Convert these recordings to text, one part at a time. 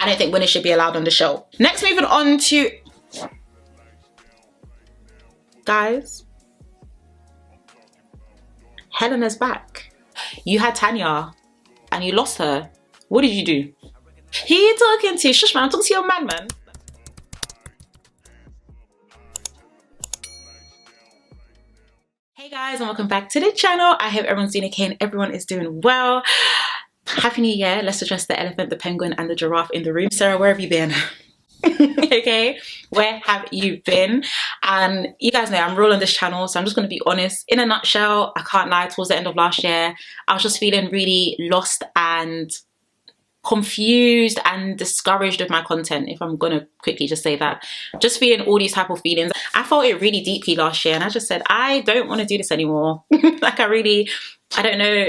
I don't think winners should be allowed on the show. Next, moving on to, guys, Helena's back. You had Tanya and you lost her. What did you do? Who you talking to? Shush man, I'm talking to your man. Hey guys, and welcome back to the channel. I hope everyone's doing okay and everyone is doing well. Happy New Year. Let's address the elephant, the penguin and the giraffe in the room. Sarah, where have you been? Okay, where have you been? And you guys know I'm real on this channel, so I'm just going to be honest. In a nutshell, I can't lie, towards the end of last year I was just feeling really lost and confused and discouraged with my content, if I'm gonna quickly just say that. Just feeling all these type of feelings. I felt it really deeply last year and I just said I don't want to do this anymore. Like I don't know,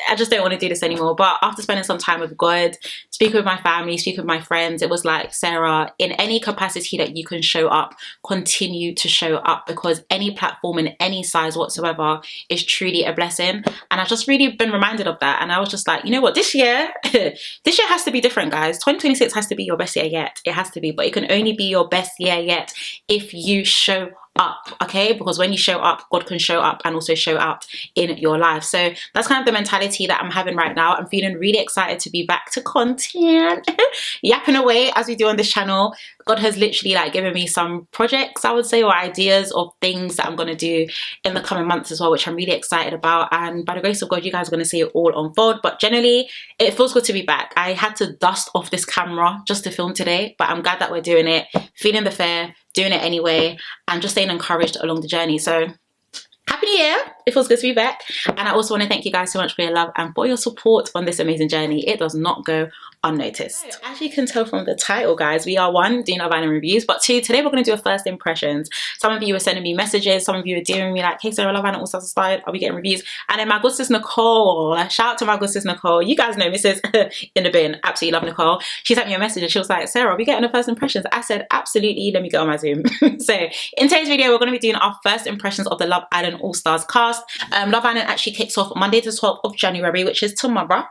I just don't want to do this anymore. But after spending some time with God, speaking with my family, speaking with my friends, it was like, Sarah, in any capacity that you can show up, continue to show up, because any platform in any size whatsoever is truly a blessing. And I've just really been reminded of that. And I was just like, you know what, this year has to be different, guys. 2026 has to be your best year yet. It has to be, but it can only be your best year yet if you show up, okay? Because when you show up, God can show up and also show out in your life. So that's kind of the mentality that I'm having right now. I'm feeling really excited to be back to content, yapping away as we do on this channel. God has literally like given me some projects, I would say, or ideas of things that I'm going to do in the coming months as well, which I'm really excited about. And by the grace of God, you guys are going to see it all unfold. But generally, it feels good to be back. I had to dust off this camera just to film today, but I'm glad that we're doing it, feeling the fear, doing it anyway, and just staying encouraged along the journey. So happy New Year. It feels good to be back. And I also want to thank you guys so much for your love and for your support on this amazing journey. It does not go unnoticed. So, as you can tell from the title, guys, we are one, doing Love Island reviews, but two, today we're going to do a first impressions. Some of you were sending me messages, some of you were DMing me like, hey Sarah, Love Island all stars started, are we getting reviews? And then my good sis Nicole, shout out to my good sis Nicole, you guys know Mrs. in the bin, absolutely love Nicole. She sent me a message and she was like, Sarah, are we getting a first impressions? I said, absolutely, let me go on my Zoom. So in today's video, we're going to be doing our first impressions of the Love Island All Stars cast. Love Island actually kicks off Monday the 12th of January, which is tomorrow.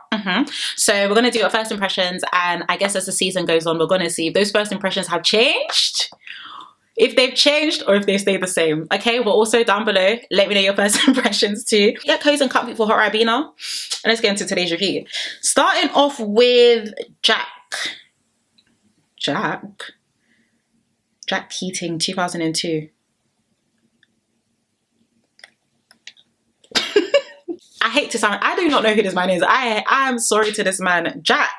So we're going to do our first impressions, and I guess as the season goes on, we're going to see if those first impressions have changed, if they've changed, or if they stay the same. Okay, but also down below, let me know your first impressions too. Get cozy and comfy for hot Ribena, and let's get into today's review. Starting off with Jack Keating, 2002. I hate to sound, I do not know who this man is. I am sorry to this man. Jack.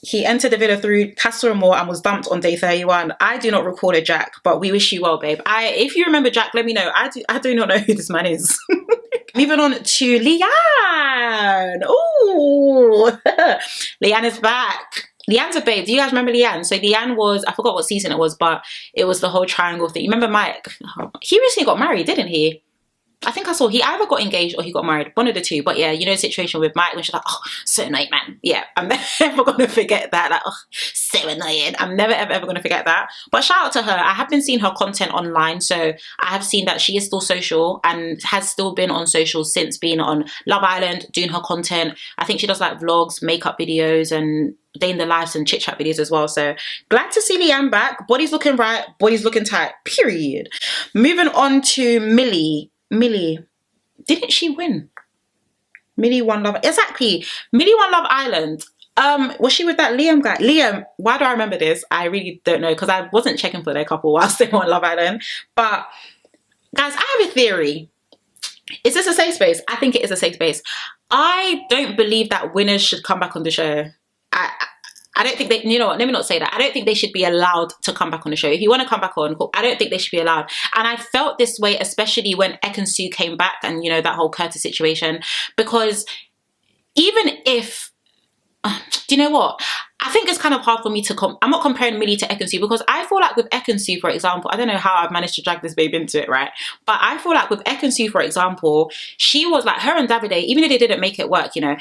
He entered the villa through Castle and Moore and was dumped on day 31. I do not recall a Jack, but we wish you well, babe. If you remember Jack, let me know. I do not know who this man is. Moving on to Leanne. Ooh, Leanne is back. Leanne's a babe. Do you guys remember Leanne? So Leanne was, I forgot what season it was, but it was the whole triangle thing. You remember Mike? He recently got married, didn't he? I think I saw he either got engaged or he got married, one of the two. But yeah, you know the situation with Mike when she's like, oh, so annoying, man. Yeah, I'm never gonna forget that. Like, oh, so annoying. I'm never ever gonna forget that. But shout out to her. I have been seeing her content online, so I have seen that she is still social and has still been on social since being on Love Island, doing her content. I think she does like vlogs, makeup videos, and day in the lives and chit chat videos as well. So glad to see Leanne back. Body's looking right, body's looking tight, period. Moving on to Millie, didn't she win? Millie won Love, exactly. Millie won Love Island. Was she with that Liam guy? Liam, why do I remember this? I really don't know, because I wasn't checking for their couple whilst they were on Love Island. But guys, I have a theory. Is this a safe space? I think it is a safe space. I don't believe that winners should come back on the show. I don't think they, you know what, let me not say that. I don't think they should be allowed to come back on the show. If you want to come back on, I don't think they should be allowed. And I felt this way, especially when Ekin-Su came back and, you know, that whole Curtis situation. Because even if, do you know what? I think it's kind of hard for me to, I'm not comparing Millie to Ekin-Su, because I feel like with Ekin-Su, for example, I don't know how I've managed to drag this babe into it, right? But I feel like with Ekin-Su, for example, she was like, her and Davide, even though they didn't make it work, you know,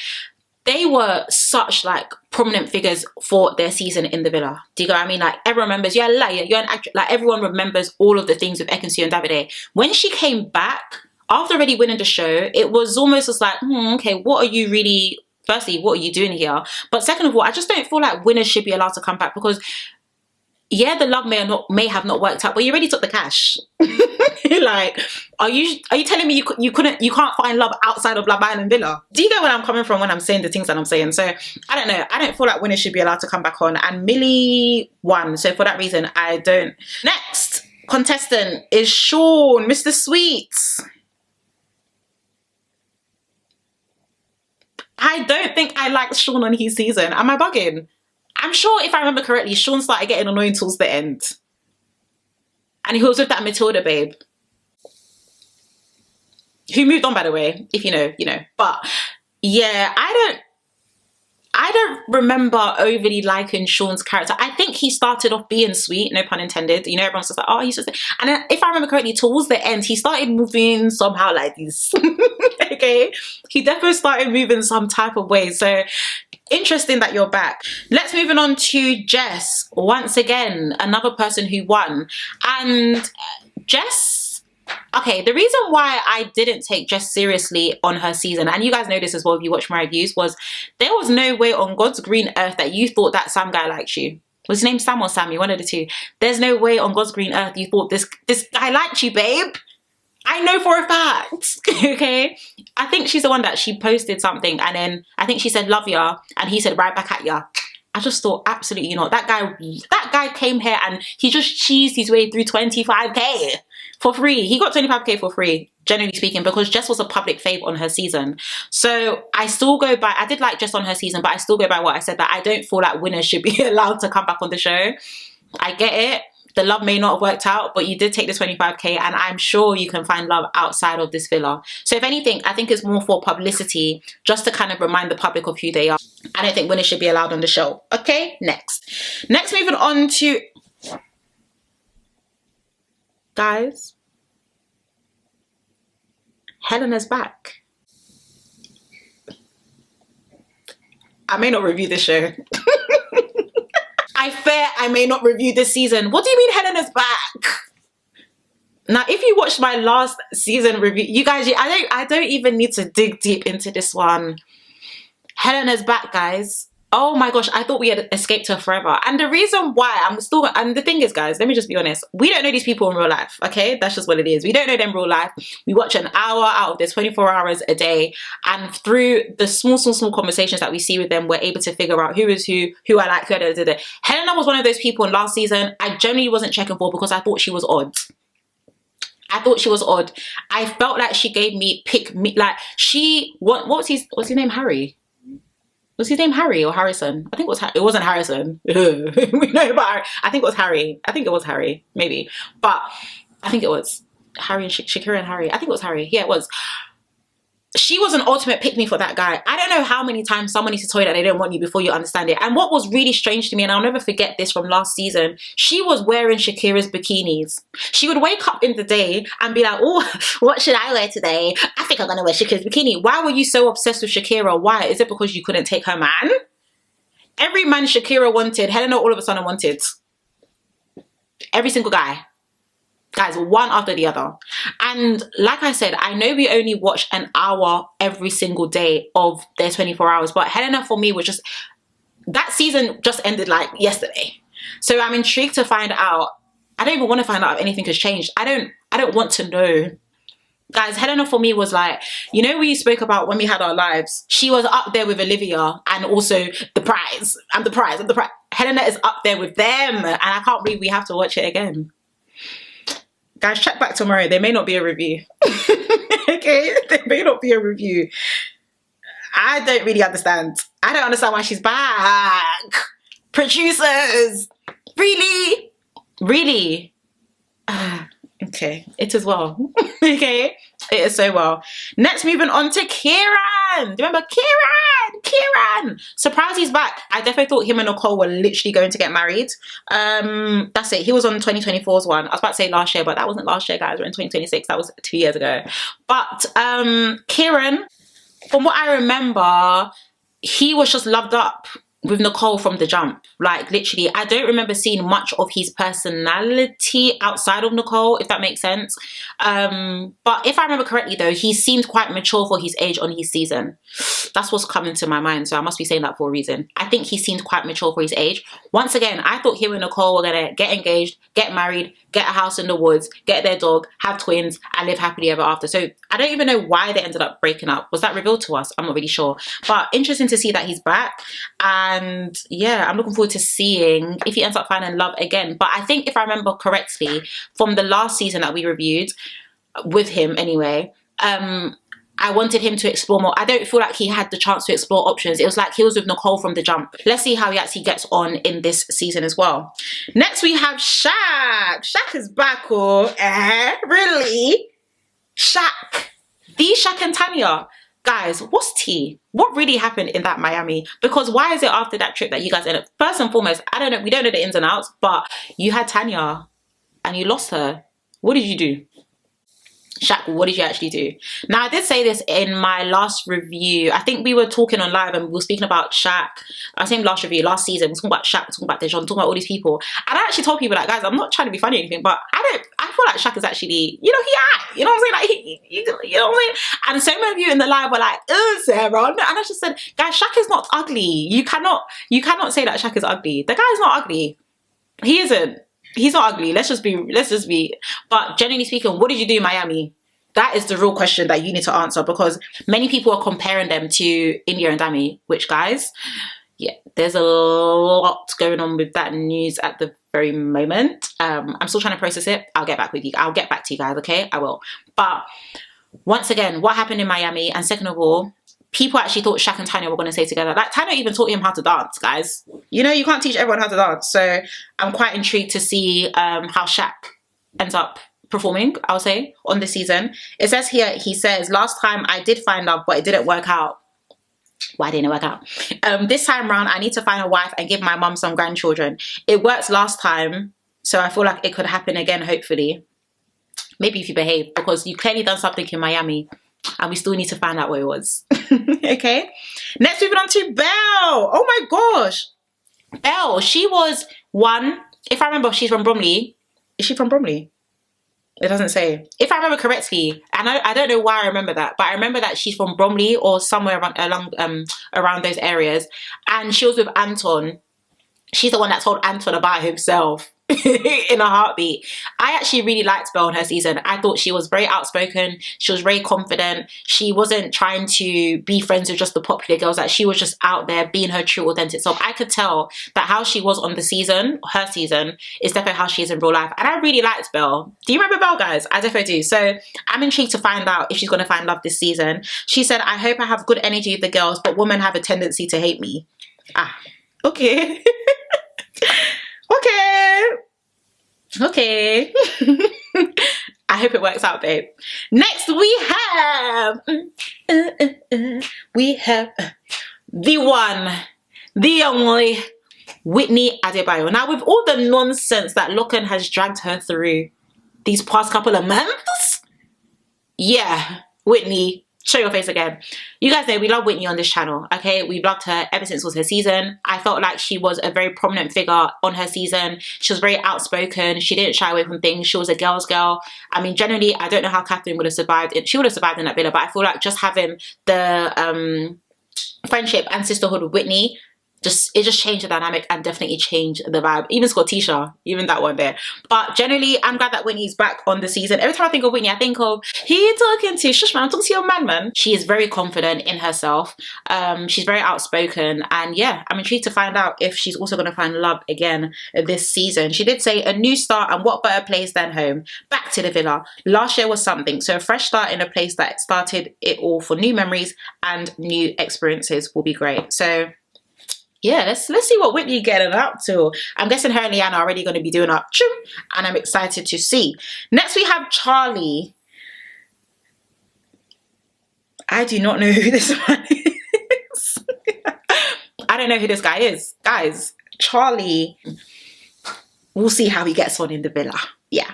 they were such like prominent figures for their season in the villa. Do you know what I mean? Like everyone remembers, you're a liar, you're an actress. Like everyone remembers all of the things with Ekin-Su and Davide. When she came back, after already winning the show, it was almost just like, okay, what are you really Firstly, what are you doing here? But second of all, I just don't feel like winners should be allowed to come back, because yeah, the love may have not worked out, but you already took the cash. Like, are you telling me you can't find love outside of Love Island Villa? Do you get where I'm coming from when I'm saying the things that I'm saying? So I don't know. I don't feel like winners should be allowed to come back on, and Millie won. So for that reason, I don't. Next contestant is Sean, Mr. Sweets. I don't think I liked Sean on his season. Am I bugging? I'm sure if I remember correctly, Sean started getting annoying towards the end. And he was with that Matilda babe, who moved on, by the way. If you know, you know. But yeah, I don't remember overly liking Sean's character. I think he started off being sweet, no pun intended. You know, everyone's just like, oh, he's just... And then, if I remember correctly, towards the end, he started moving somehow like this. Okay? He definitely started moving some type of way. So, interesting that you're back. Let's move on to Jess. Once again, another person who won. And Jess... Okay, the reason why I didn't take Jess seriously on her season, and you guys know this as well if you watch my reviews, was there was no way on God's green earth that you thought that Sam guy liked you. Was his name Sam or Sammy? One of the two. There's no way on God's green earth you thought this guy liked you, babe. I know for a fact. Okay? I think she's the one that she posted something, and then I think she said love ya, and he said right back at ya. I just thought, absolutely not. That guy came here and he just cheesed his way through 25k for free. He got 25k for free, generally speaking, because Jess was a public fave on her season. So I still go by, I did like Jess on her season, but I still go by what I said, that I don't feel like winners should be allowed to come back on the show. I get it. The love may not have worked out, but you did take the 25k, and I'm sure you can find love outside of this villa. So if anything, I think it's more for publicity, just to kind of remind the public of who they are. I don't think winners should be allowed on the show. Okay, next. Next, moving on to... Guys, Helena's back. I may not review this show. I fear I may not review this season. What do you mean Helena's back? Now, if you watched my last season review, you guys, I don't even need to dig deep into this one. Helena's back, guys. Oh my gosh, I thought we had escaped her forever. And the reason why and the thing is, guys, let me just be honest. We don't know these people in real life, okay? That's just what it is. We don't know them in real life. We watch an hour out of their 24 hours a day. And through the small conversations that we see with them, we're able to figure out who is who I like, who I don't. Helena was one of those people in last season I generally wasn't checking for, because I thought she was odd. I thought she was odd. I felt like she gave me like what was his name? Harry? Was his name Harry or Harrison? I think it wasn't Harrison. We know about Harry. I think it was Harry. I think it was Harry, maybe. But I think it was Harry and Shakira and Harry. I think it was Harry. Yeah, it was. She was an ultimate pick-me for that guy. I don't know how many times someone needs to tell you that they don't want you before you understand it. And what was really strange to me, and I'll never forget this from last season, she was wearing Shakira's bikinis. She would wake up in the day and be like, oh, what should I wear today? I think I'm going to wear Shakira's bikini. Why were you so obsessed with Shakira? Why? Is it because you couldn't take her man? Every man Shakira wanted, Helena all of a sudden wanted. Every single guy. Guys, one after the other. And like I said, I know we only watch an hour every single day of their 24 hours, but Helena for me was just, that season just ended like yesterday. So I'm intrigued to find out. I don't even want to find out if anything has changed. I don't want to know. Guys, Helena for me was like, you know, we spoke about when we had our lives, she was up there with Olivia and also the prize. I'm the prize. Helena is up there with them, and I can't believe we have to watch it again. Guys, check back tomorrow. There may not be a review. Okay? There may not be a review. I don't really understand. I don't understand why she's back. Producers. Really? Really? Okay. It is well. Okay? It is so well. Next, moving on to Kieran. Do you remember Kieran? Kieran. Surprise, he's back. I definitely thought him and Nicole were literally going to get married. That's it. He was on 2024's one. I was about to say last year, but that wasn't last year, guys. We're in 2026. That was 2 years ago. But Kieran, from what I remember, he was just loved up. with Nicole from the jump. Like, literally, I don't remember seeing much of his personality outside of Nicole, if that makes sense. But if I remember correctly, though, he seemed quite mature for his age on his season. That's what's coming to my mind, so I must be saying that for a reason. I think he seemed quite mature for his age. Once again, I thought him and Nicole were gonna get engaged, get married, get a house in the woods, get their dog, have twins, and live happily ever after. So I don't even know why they ended up breaking up. Was that revealed to us? I'm not really sure. But interesting to see that he's back. And yeah, I'm looking forward to seeing if he ends up finding love again. But I think if I remember correctly, from the last season that we reviewed, with him anyway, I wanted him to explore more. I don't feel like he had the chance to explore options. It was like he was with Nicole from the jump. Let's see how he actually gets on in this season as well. Next we have Shaq. Shaq is back, oh, really? Shaq. The Shaq and Tanya. Guys, what's tea? What really happened in that Miami? Because why is it after that trip that you guys ended up? First and foremost, I don't know. We don't know the ins and outs, but you had Tanya and you lost her. What did you do? Shaq, what did you actually do? Now, I did say this in my last review. I think we were talking on live and we were speaking about Shaq. I was saying last review, last season, we were talking about Shaq, talking about Dejon, talking about all these people. And I actually told people that, guys, I'm not trying to be funny or anything, but I feel like Shaq is actually, you know, you know what I'm saying? Like, you know what I'm saying? And so many of you in the live were like, Sarah. And I just said, guys, Shaq is not ugly. You cannot say that Shaq is ugly. The guy is not ugly. He isn't. He's not ugly. Let's just be. But generally speaking, what did you do in Miami? That is the real question that you need to answer, because many people are comparing them to India and Dami, which, guys, yeah, there's a lot going on with that news at the very moment. I'm still trying to process it. I'll get back with you. I'll get back to you guys, okay? I will. But once again, what happened in Miami? And second of all, people actually thought Shaq and Tanya were going to stay together. Like, Tanya even taught him how to dance, guys. You know, you can't teach everyone how to dance. So I'm quite intrigued to see how Shaq ends up performing, I'll say, on this season. It says here, he says, last time I did find love, but it didn't work out. Why didn't it work out? This time round, I need to find a wife and give my mum some grandchildren. It worked last time, so I feel like it could happen again, hopefully. Maybe if you behave, because you clearly done something in Miami and we still need to find out what it was. Okay, next moving on to Belle. Oh my gosh, Belle, she was one, if I remember, she's from Bromley. Is she from Bromley? It doesn't say. If I remember correctly, and I don't know why I remember that, but I remember that she's from Bromley or somewhere around those areas, and she was with Anton. She's the one that told Anton about himself in a heartbeat. I actually really liked Belle in her season. I thought she was very outspoken. She was very confident. She wasn't trying to be friends with just the popular girls. Like, she was just out there being her true, authentic self. I could tell that how she was on the season, her season, is definitely how she is in real life. And I really liked Belle. Do you remember Belle, guys? I definitely do. So I'm intrigued to find out if she's going to find love this season. She said, I hope I have good energy with the girls, but women have a tendency to hate me. Ah, okay. Okay. I hope it works out, babe. Next we have the one, the only Whitney Adebayo. Now, with all the nonsense that Locken has dragged her through these past couple of months, yeah, Whitney, show your face again. You guys know we love Whitney on this channel, okay? We've loved her ever since it was her season. I felt like she was a very prominent figure on her season. She was very outspoken. She didn't shy away from things. She was a girl's girl. I mean, generally, I don't know how Catherine would have survived. She would have survived in that villa, but I feel like just having the friendship and sisterhood with Whitney, it just changed the dynamic and definitely changed the vibe. Even Scottisha, even that one there. But generally, I'm glad that Whitney's back on the season. Every time I think of Whitney, I think of, who you talking to? Shush man, I'm talking to your man. She is very confident in herself. She's very outspoken. And yeah, I'm intrigued to find out if she's also going to find love again this season. She did say, a new start, and what better place than home? Back to the villa. Last year was something. So a fresh start in a place that started it all for new memories and new experiences will be great. So yeah, let's see what Whitney getting up to. I'm guessing her and Leanna are already going to be doing up, and I'm excited to see. Next, we have Charlie. I do not know who this one is. I don't know who this guy is. Guys, Charlie, we'll see how he gets on in the villa. Yeah.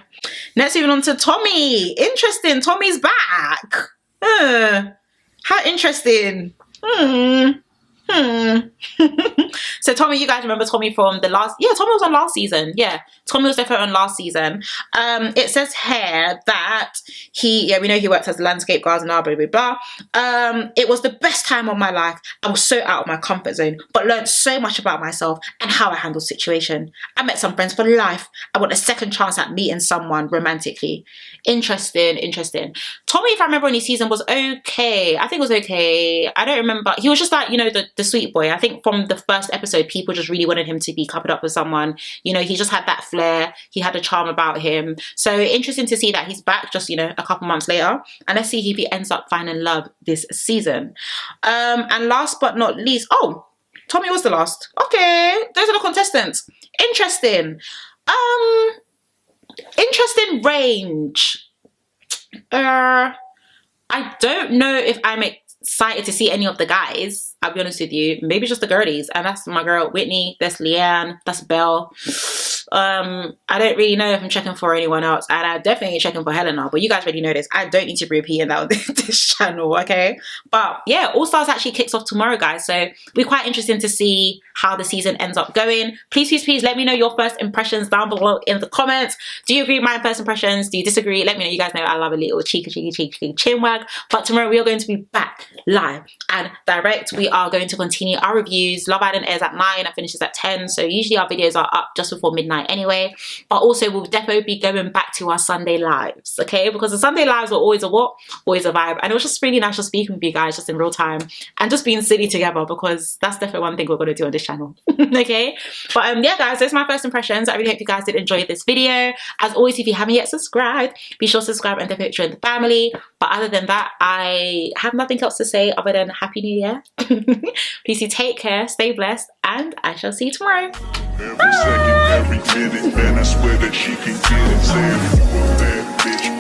Next, moving on to Tommy. Interesting. Tommy's back. How interesting. So Tommy, you guys remember Tommy from the last, yeah, Tommy was on last season. Yeah, Tommy was definitely on last season. It says here that we know he worked as a landscape gardener, blah, blah, blah. It was the best time of my life. I was so out of my comfort zone, but learned so much about myself and how I handle situation. I met some friends for life. I want a second chance at meeting someone romantically. Interesting. Tommy, if I remember, in his season was okay. I think it was okay. I don't remember. He was just like, you know, the sweet boy. I think from the first episode, people just really wanted him to be coupled up with someone. You know, he just had that flair. He had a charm about him. So interesting to see that he's back just, you know, a couple months later. And let's see if he ends up finding love this season. And last but not least, oh, Tommy was the last. Okay, those are the contestants. Interesting. Interesting range. I don't know if I'm excited to see any of the guys. I'll be honest with you. Maybe just the girlies. And that's my girl Whitney. That's Leanne. That's Belle. I don't really know if I'm checking for anyone else, and I definitely ain't checking for Helena, but you guys already know this. I don't need to be repeating that on this channel, okay? But yeah, All Stars actually kicks off tomorrow, guys, so we're quite interested to see how the season ends up going. Please let me know your first impressions down below in the comments. Do you agree with my first impressions? Do you disagree? Let me know. You guys know I love a little cheeky chin wag. But tomorrow we are going to be back live and direct. We are going to continue our reviews. Love Island airs at 9 and finishes at 10, so usually our videos are up just before midnight anyway. But also we'll definitely be going back to our Sunday lives, okay? Because the Sunday lives were always a what? Always a vibe. And it was just really nice just speaking with you guys just in real time and just being silly together, because that's definitely one thing we're going to do on this channel. Okay, but yeah guys, those are my first impressions. I really hope you guys did enjoy this video. As always, if you haven't yet subscribed, be sure to subscribe and definitely join the family. But other than that, I have nothing else to say other than Happy New Year. Please do take care, stay blessed, and I shall see you tomorrow. Every second, every minute, man, I swear that she can get it. Saying, that bitch